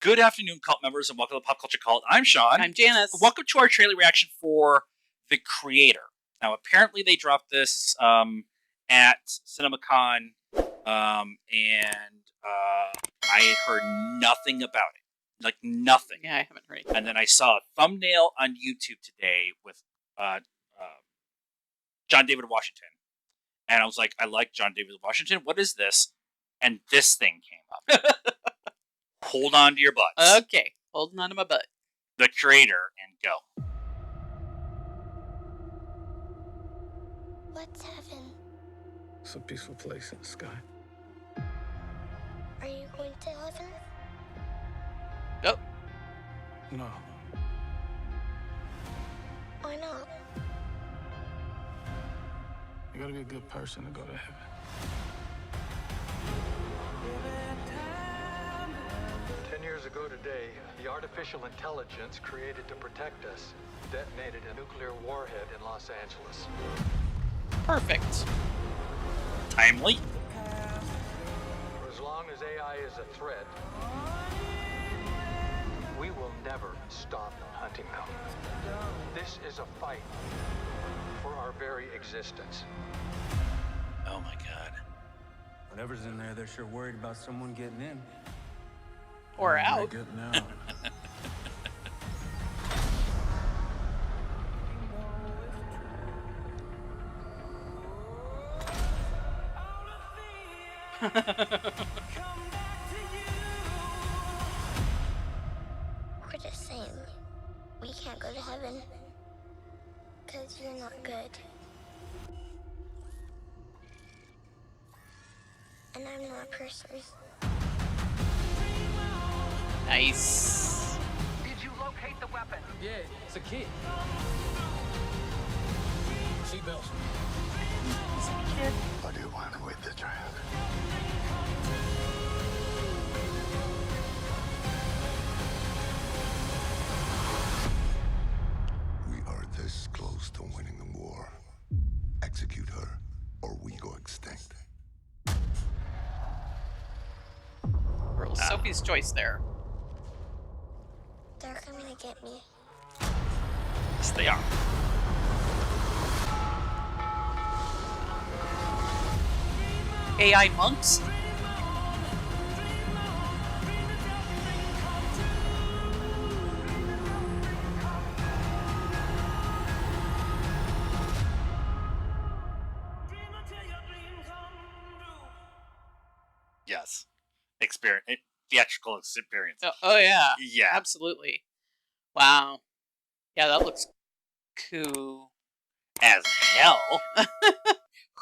Good afternoon, cult members, and welcome to Pop Culture Cult. I'm Sean. I'm Janice. Welcome to our trailer reaction for The Creator. Now, apparently they dropped this at CinemaCon, and I heard nothing about it. Like, nothing. Yeah, I haven't heard anything. And then I saw a thumbnail on YouTube today with John David Washington. And I was like, I like John David Washington. What is this? And this thing came up. Hold on to your butts. Okay, holding on to my butt. The Creator, and go. What's heaven? It's a peaceful place in the sky. Are you going to heaven? Oh. No. Why not? You gotta be a good person to go to heaven. Years ago today, the artificial intelligence created to protect us detonated a nuclear warhead in Los Angeles. Perfect. Timely. For as long as AI is a threat, we will never stop hunting them. This is a fight for our very existence. Oh my god. Whatever's in there, they're sure worried about someone getting in. Or out. Getting out. We're the same. We can't go to heaven. Because you're not good. And I'm not a person. Nice. Did you locate the weapon? Yeah, it's a kid. Seatbelts. I do want to wait the trap. We are this close to winning the war. Execute her, or we go extinct. Girl, Sophie's choice there. They're coming to get me. Yes, they are. AI monks? Yes. Theatrical experience. Oh yeah. Yeah. Absolutely. Wow. Yeah, that looks cool. As hell.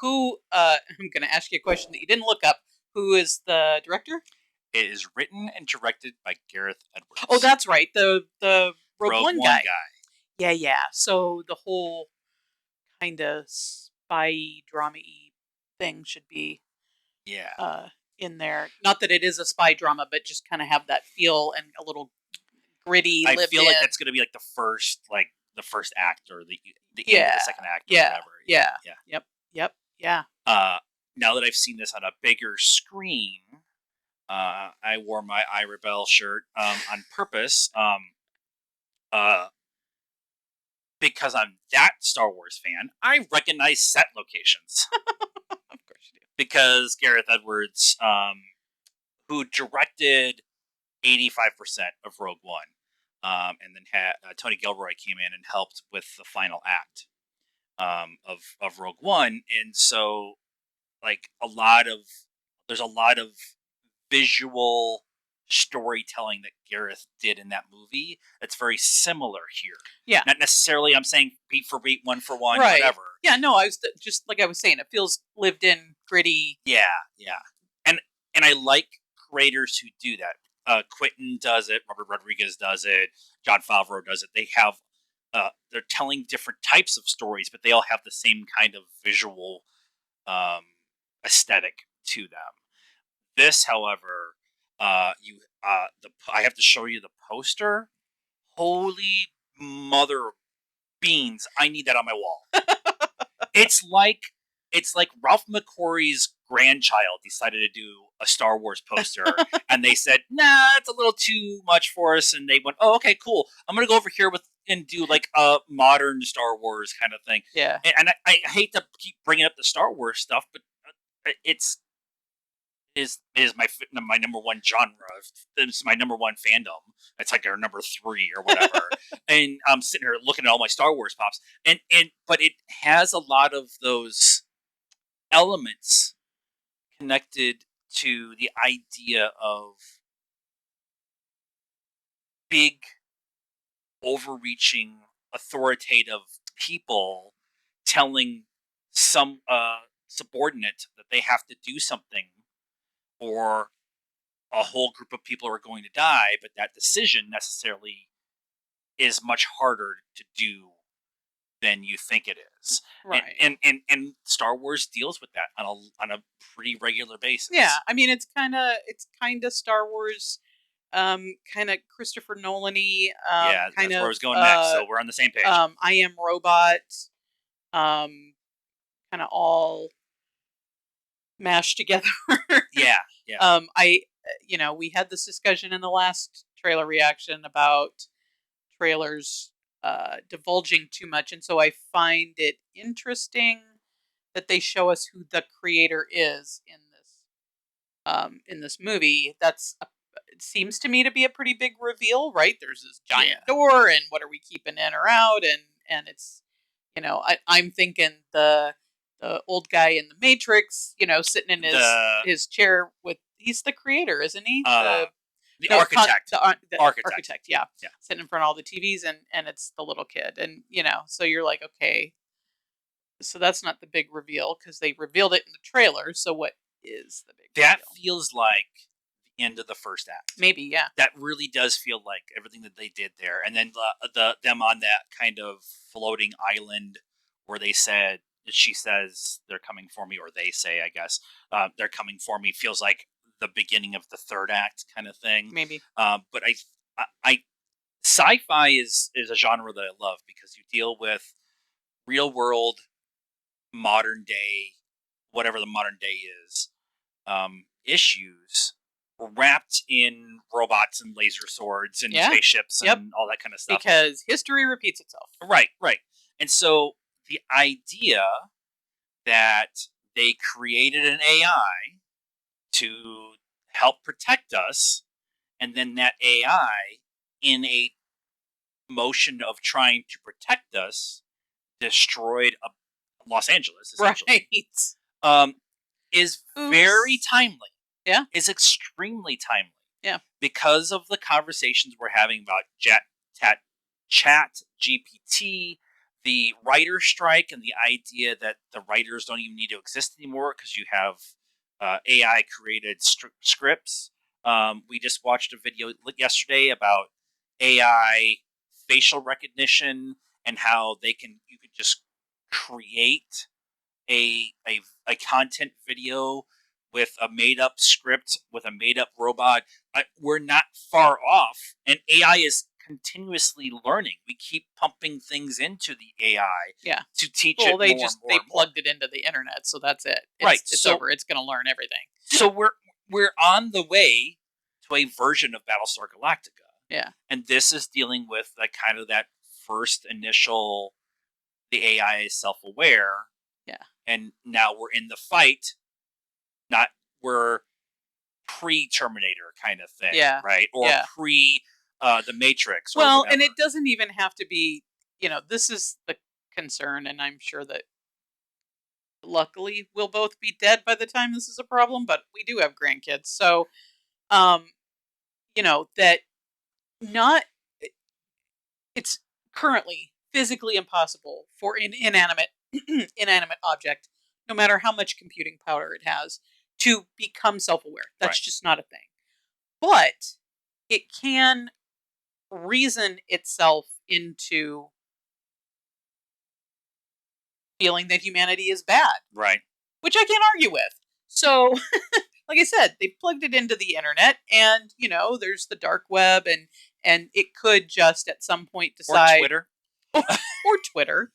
Who, I'm going to ask you a question that you didn't look up. Who is the director? It is written and directed by Gareth Edwards. Oh, that's right. The Rogue One guy. guy. Yeah. So the whole kind of spy drama-y thing should be Yeah. in there. Not that it is a spy drama, but just kind of have that feel and a little gritty. I lived feel like in. that's going to be like the first act or the end of the second act or whatever. Yeah. Yeah. Now that I've seen this on a bigger screen, I wore my I Rebel shirt on purpose because I'm that Star Wars fan. I recognize set locations. Of course you do. Because Gareth Edwards, who directed 85% of Rogue One, and then had Tony Gilroy came in and helped with the final act of Rogue One, and so like there's a lot of visual storytelling that Gareth did in that movie that's very similar here. Yeah. Not necessarily I'm saying beat for beat, one for one, Right. whatever. Yeah, no, I was just like I was saying, it feels lived in, gritty. Yeah. And I like creators who do that. Quentin does it, Robert Rodriguez does it, Jon Favreau does it. They have they're telling different types of stories, but they all have the same kind of visual aesthetic to them. This, however, I have to show you the poster. Holy mother beans! I need that on my wall. It's like Ralph McQuarrie's grandchild decided to do a Star Wars poster, and they said, "Nah, it's a little too much for us," and they went, "Oh, okay, cool. I'm gonna go over here and do like a modern Star Wars kind of thing." Yeah. And I hate to keep bringing up the Star Wars stuff, but it's is my number one genre. It's my number one fandom. It's like our number 3 or whatever. And I'm sitting here looking at all my Star Wars pops, and but it has a lot of those elements connected to the idea of big, overreaching, authoritative people telling some subordinate that they have to do something, or a whole group of people are going to die, but that decision necessarily is much harder to do than you think it is. Right. And Star Wars deals with that on a pretty regular basis. Yeah, I mean it's kind of Star Wars, kind of Christopher Nolan-y, Yeah, kind that's of where I was going next. So we're on the same page. I Am Robot, kind of all mashed together. Yeah, yeah. We had this discussion in the last trailer reaction about trailers divulging too much, and so I find it interesting that they show us who the creator is in this movie. It seems to me to be a pretty big reveal, right? There's this giant door, and what are we keeping in or out? And it's, I'm thinking the old guy in the Matrix, sitting in his chair he's the creator, isn't he? The architect. The architect, yeah. Sitting in front of all the TVs, and it's the little kid. And, so you're like, okay, so that's not the big reveal because they revealed it in the trailer. So what is the big That reveal? feels like the end of the first act. Maybe, yeah. That really does feel like everything that they did there. And then them on that kind of floating island where she says they're coming for me, or they say, I guess, they're coming for me, feels like the beginning of the third act kind of thing. Maybe. But I sci-fi is a genre that I love because you deal with real world, modern day, whatever the modern day is, issues wrapped in robots and laser swords and spaceships and all that kind of stuff. Because history repeats itself. Right. And so the idea that they created an AI to help protect us, and then that AI, in a motion of trying to protect us, destroyed Los Angeles, essentially. Right. Is very timely. Yeah. Is extremely timely. Yeah. Because of the conversations we're having about Chat GPT, the writer strike, and the idea that the writers don't even need to exist anymore because you have AI created scripts. We just watched a video yesterday about AI facial recognition and how you could just create a content video with a made up script with a made up robot. We're not far off, and AI is continuously learning. We keep pumping things into the AI to teach it more and more. They plugged it into the internet, so that's it. It's over. It's going to learn everything. So we're on the way to a version of Battlestar Galactica. Yeah. And this is dealing with kind of that first initial, the AI is self-aware. Yeah. And now we're in the fight. We're pre-Terminator kind of thing. Yeah. Right? Or pre the Matrix. Well, and it doesn't even have to be, this is the concern, and I'm sure that luckily we'll both be dead by the time this is a problem, but we do have grandkids. So, that it's currently physically impossible for an inanimate object, no matter how much computing power it has, to become self-aware. That's just not a thing. But it can reason itself into feeling that humanity is bad. Right. Which I can't argue with. So, like I said, they plugged it into the internet, and, there's the dark web, and it could just at some point decide... Or Twitter. or Twitter.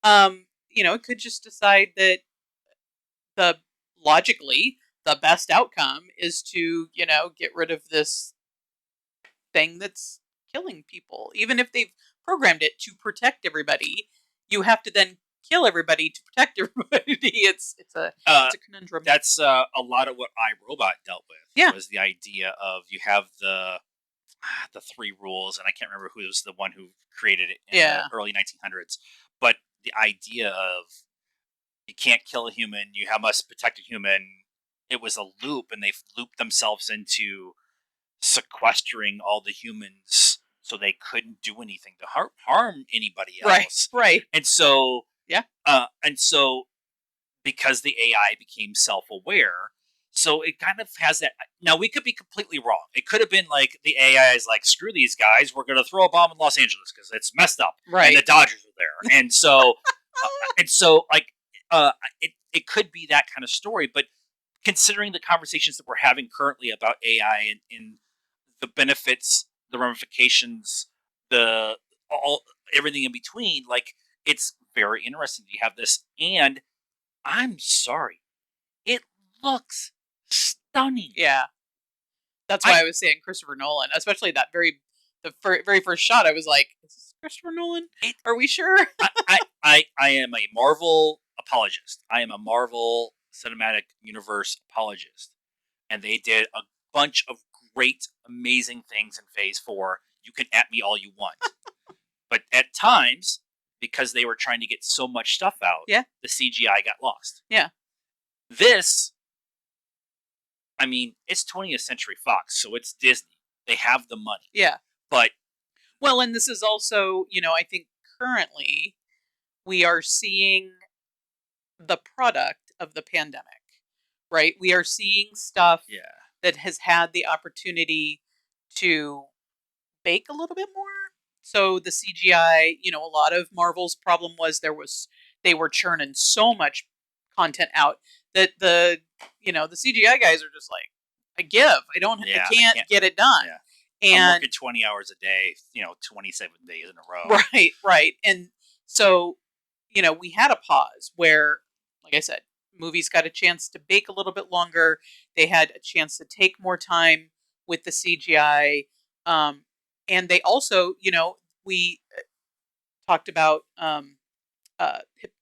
It could just decide that the logically, the best outcome is to, get rid of this thing that's killing people. Even if they've programmed it to protect everybody, you have to then kill everybody to protect everybody. It's a conundrum. That's a lot of what iRobot dealt with. Yeah. Was the idea of you have the three rules, and I can't remember who was the one who created it in Yeah. the early 1900s. But the idea of you can't kill a human, must protect a human. It was a loop, and they looped themselves into sequestering all the humans so they couldn't do anything to harm anybody else. Right. And so, Yeah. And so because the AI became self-aware, so it kind of has that. Now we could be completely wrong. It could have been like the AI is like, screw these guys, we're going to throw a bomb in Los Angeles because it's messed up, Right. and the Dodgers are there, and so it could be that kind of story. But considering the conversations that we're having currently about AI and the benefits, the ramifications, the all everything in between, like it's very interesting to have this. And I'm sorry, it looks stunning. Yeah. That's why I was saying Christopher Nolan, especially that very first shot. I was like, "Is this Christopher Nolan? Are we sure?" I am a Marvel apologist. I am a Marvel Cinematic Universe apologist, and they did a bunch of great, amazing things in Phase 4. You can at me all you want, but at times, because they were trying to get so much stuff out, Yeah. the CGI got lost. Yeah. This, I mean, it's 20th Century Fox, so it's Disney. They have the money. Yeah. But well, and this is also, I think currently we are seeing the product of the pandemic, right? We are seeing stuff that has had the opportunity to bake a little bit more. So the CGI, a lot of Marvel's problem was they were churning so much content out that the CGI guys are just like, I can't get it done. Yeah. And I'm working 20 hours a day, 27 days in a row. Right. And so, we had a pause where, like I said, movies got a chance to bake a little bit longer. They had a chance to take more time with the CGI. And they also, we talked about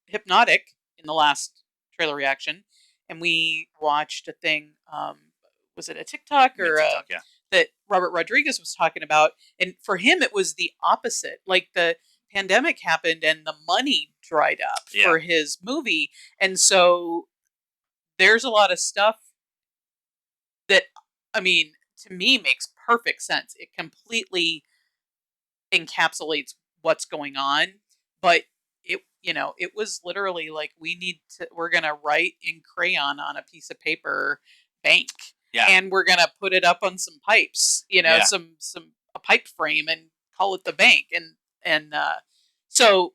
Hypnotic in the last trailer reaction, and we watched a thing. Was it a TikTok or TikTok, yeah. that Robert Rodriguez was talking about? And for him, it was the opposite. Like the pandemic happened and the money dried up for his movie, and so there's a lot of stuff that, I mean, to me makes perfect sense. It completely encapsulates what's going on, but it was literally like, we're going to write in crayon on a piece of paper bank, and we're going to put it up on some pipes, a pipe frame, and call it the bank. And so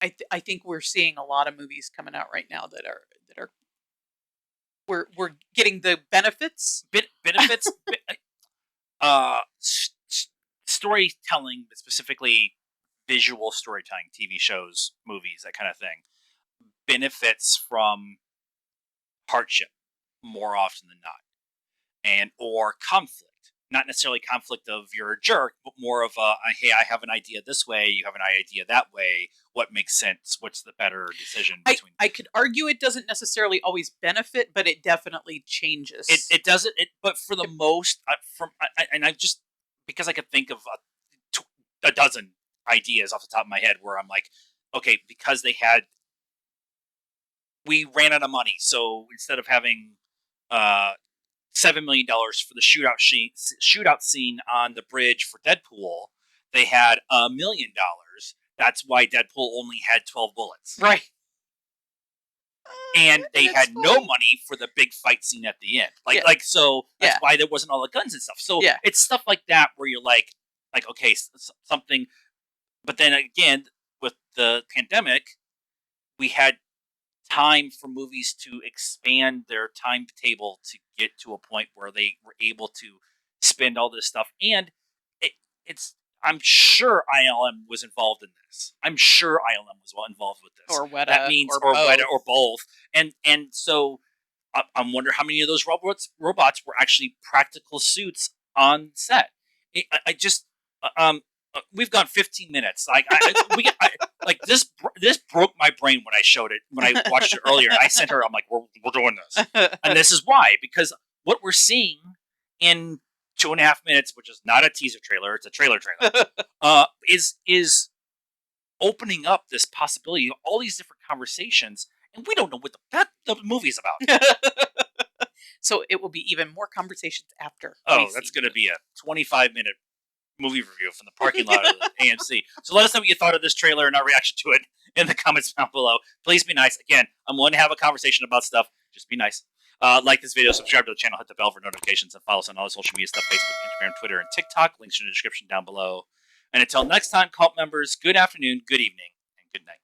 I think we're seeing a lot of movies coming out right now that are we're getting the benefits. Storytelling, but specifically visual storytelling, TV shows, movies, that kind of thing, benefits from hardship more often than not, and or conflict. Not necessarily conflict of you're a jerk, but more of a, hey, I have an idea this way, you have an idea that way. What makes sense? What's the better decision between? I could argue it doesn't necessarily always benefit, but it definitely changes. It doesn't. But for the most, and I just, because I could think of a dozen ideas off the top of my head where I'm like, okay, because we ran out of money, so instead of having $7 million for the shootout scene on the bridge for Deadpool, they had $1 million. That's why Deadpool only had 12 bullets. Right. And they had no money for the big fight scene at the end. So that's why there wasn't all the guns and stuff. So it's stuff like that where you're like, okay, something. But then again, with the pandemic, we had time for movies to expand their timetable to get to a point where they were able to spend all this stuff. And I'm sure ILM was involved in this. I'm sure ILM was involved with this. Or Weta. That means, or Weta, or both. And so I wonder how many of those robots were actually practical suits on set. I just we've gone 15 minutes. Like this broke my brain when I showed it when I watched it earlier. I sent her. I'm like, we're doing this, and this is why, because what we're seeing in 2.5 minutes, which is not a teaser trailer, it's a trailer, is opening up this possibility of all these different conversations, and we don't know what the movie's about. So it will be even more conversations after. Oh, that's going to be a 25-minute movie review from the parking lot of the AMC. So let us know what you thought of this trailer and our reaction to it in the comments down below. Please be nice. Again, I'm willing to have a conversation about stuff. Just be nice. Like this video, subscribe to the channel, hit the bell for notifications, and follow us on all the social media stuff, Facebook, Instagram, Twitter, and TikTok. Links in the description down below. And until next time, cult members, good afternoon, good evening, and good night.